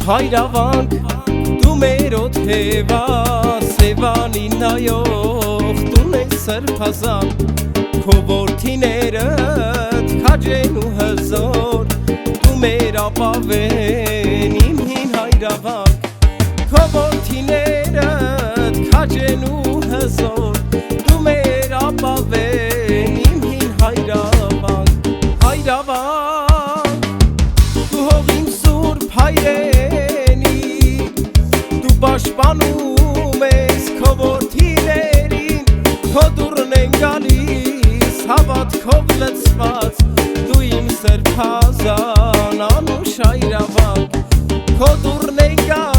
Հայրավանք դու մեր օթևա Սևանին նայող տուն է սրբազան Քո որդիներդ քաջեն ու հզոր Դու մեր ապավեն իմ հին հայրավանք Քո որդիներդ քաջեն ու հզոր Դու մեր ապավեն իմ հին հայրավանք Հայրավանք դու հողին սուրբ հայրենի Դու պաշտպանում ես քո որդիներին Քո դուռն են գալիս հավատքով լցված Դու իմ սրբազան անուշ հայրավանք Քո դուռն են գալիս